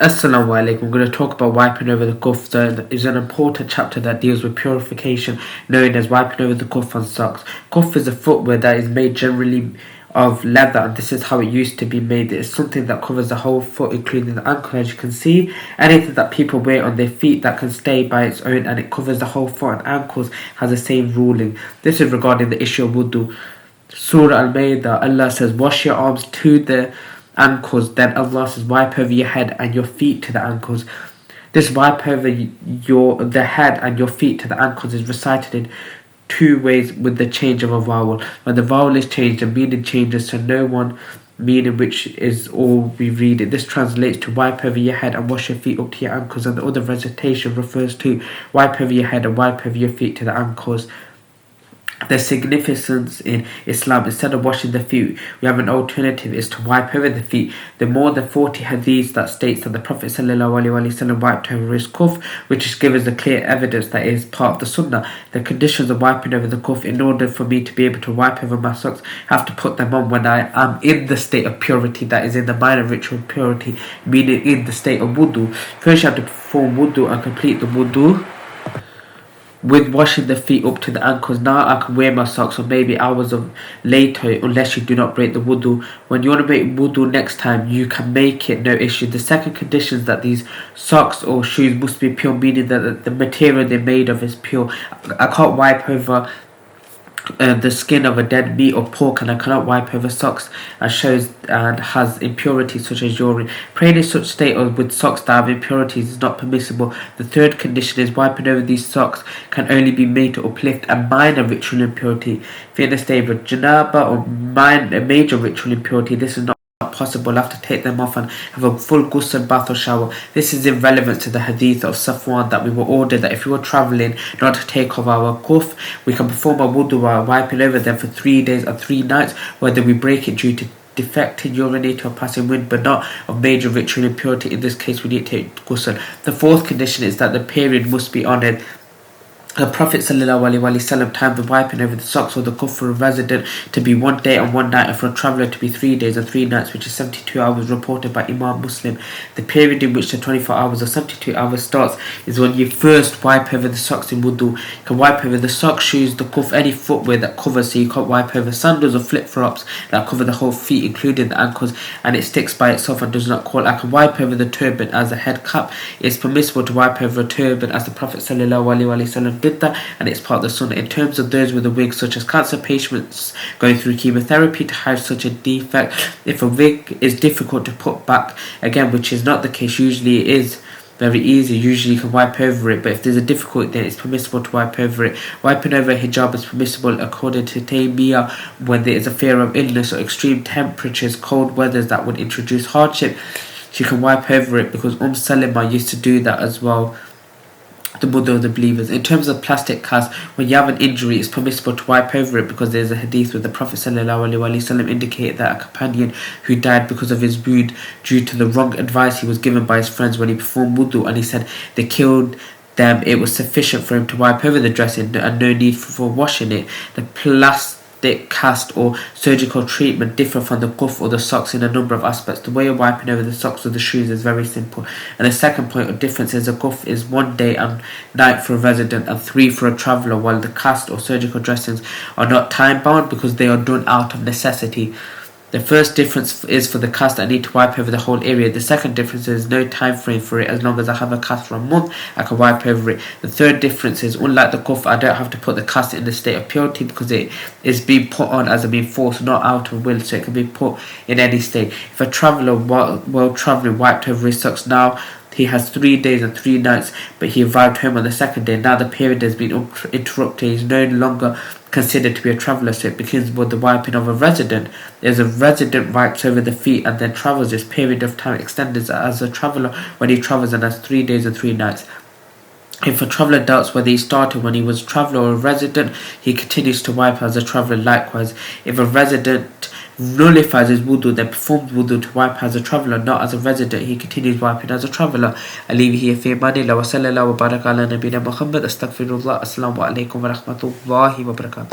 Assalamu alaikum. We're going to talk about wiping over the khuff. There is an important chapter that deals with purification, known as wiping over the khuff on socks. Khuff is a footwear that is made generally of leather, and this is how it used to be made. It is something that covers the whole foot, including the ankle. As you can see, anything that people wear on their feet that can stay by its own and it covers the whole foot and ankles has the same ruling. This is regarding the issue of wudu. Surah Al-Ma'idah, Allah says, wash your arms to the ankles, then Allah says, wipe over your head and your feet to the ankles. This wipe over the head and your feet to the ankles is recited in two ways with the change of a vowel. When the vowel is changed, the meaning changes to no one meaning, which is all we read it. This translates to wipe over your head and wash your feet up to your ankles, and the other recitation refers to wipe over your head and wipe over your feet to the ankles. The significance in Islam, instead of washing the feet, we have an alternative, is to wipe over the feet. There are more than 40 hadiths that states that the Prophet ﷺ wiped over his khuff, which is given the clear evidence that it is part of the sunnah. The conditions of wiping over the khuff: in order for me to be able to wipe over my socks, I have to put them on when I am in the state of purity, that is in the minor ritual purity, meaning in the state of wudu. First you have to perform wudu and complete the wudu with washing the feet up to the ankles. Now I can wear my socks, or maybe hours of later, unless you do not break the wudu. When you want to make wudu next time, you can make it, no issue. The second condition is that these socks or shoes must be pure, meaning that the material they're made of is pure. I can't wipe over the skin of a dead meat or pork, and I cannot wipe over socks and shows and has impurities such as urine. Praying in such state or with socks that have impurities is not permissible. The third condition is wiping over these socks can only be made to uplift a minor ritual impurity. If you're in a state of janaba or a major ritual impurity, this is not possible. I have to take them off and have a full ghusl, bath or shower. This is irrelevant to the hadith of Safwan that we were ordered that if we were travelling not to take off our khuff, we can perform our wudu while wiping over them for 3 days and 3 nights, whether we break it due to defected urinator or passing wind, but not of major ritual impurity. In this case, we need to take ghusl. The fourth condition is that the period must be honoured. The Prophet ﷺ timed the wiping over the socks or the khuff for a resident to be 1 day and 1 night, and for a traveller to be 3 days and 3 nights, which is 72 hours, reported by Imam Muslim. The period in which the 24 hours or 72 hours starts is when you first wipe over the socks in wudu. You can wipe over the socks, shoes, the khuff, any footwear that covers, so you can't wipe over sandals or flip-flops that cover the whole feet, including the ankles, and it sticks by itself and does not curl. I can wipe over the turban as a head cap. It's permissible to wipe over a turban as the Prophet ﷺ did that, and it's part of the sunnah. In terms of those with a wig, such as cancer patients going through chemotherapy, to hide such a defect, if a wig is difficult to put back again, which is not the case, usually it is very easy, usually you can wipe over it, but if there's a difficulty, then it's permissible to wipe over it. Wiping over a hijab is permissible according to Taymiyyah when there is a fear of illness or extreme temperatures, cold weathers that would introduce hardship. You can wipe over it because Salima used to do that as well, the mother of the believers. In terms of plastic cast, when you have an injury, it's permissible to wipe over it because there's a hadith where the Prophet ﷺ indicated that a companion who died because of his wound due to the wrong advice he was given by his friends when he performed wudu, and he said they killed them, it was sufficient for him to wipe over the dressing and no need for washing it. The plastic cast or surgical treatment differ from the khuff or the socks in a number of aspects. The way of wiping over the socks or the shoes is very simple, and the second point of difference is the khuff is 1 day and night for a resident and 3 for a traveller, while the cast or surgical dressings are not time bound because they are done out of necessity. The first difference is for the cast, I need to wipe over the whole area. The second difference is no time frame for it. As long as I have a cast for a month, I can wipe over it. The third difference is, unlike the khuff, I don't have to put the cast in the state of purity because it is being put on as being forced, not out of will, so it can be put in any state. If a traveller while travelling wiped over his socks, now he has 3 days and 3 nights, but he arrived home on the second day. Now the period has been interrupted. He is no longer considered to be a traveller, so it begins with the wiping of a resident. As a resident wipes over the feet and then travels, this period of time extends as a traveller when he travels and has 3 days and 3 nights. If a traveller doubts whether he started when he was a traveller or a resident, he continues to wipe as a traveller likewise. If a resident nullifies his wudu, then performs wudu to wipe as a traveller, not as a resident, he continues wiping as a traveller. I leave here fi amanillah wa sallallahu wa baraka ala nabina Muhammad. Astaghfirullah. Assalamu alaikum wa rahmatullahi wa barakatuh.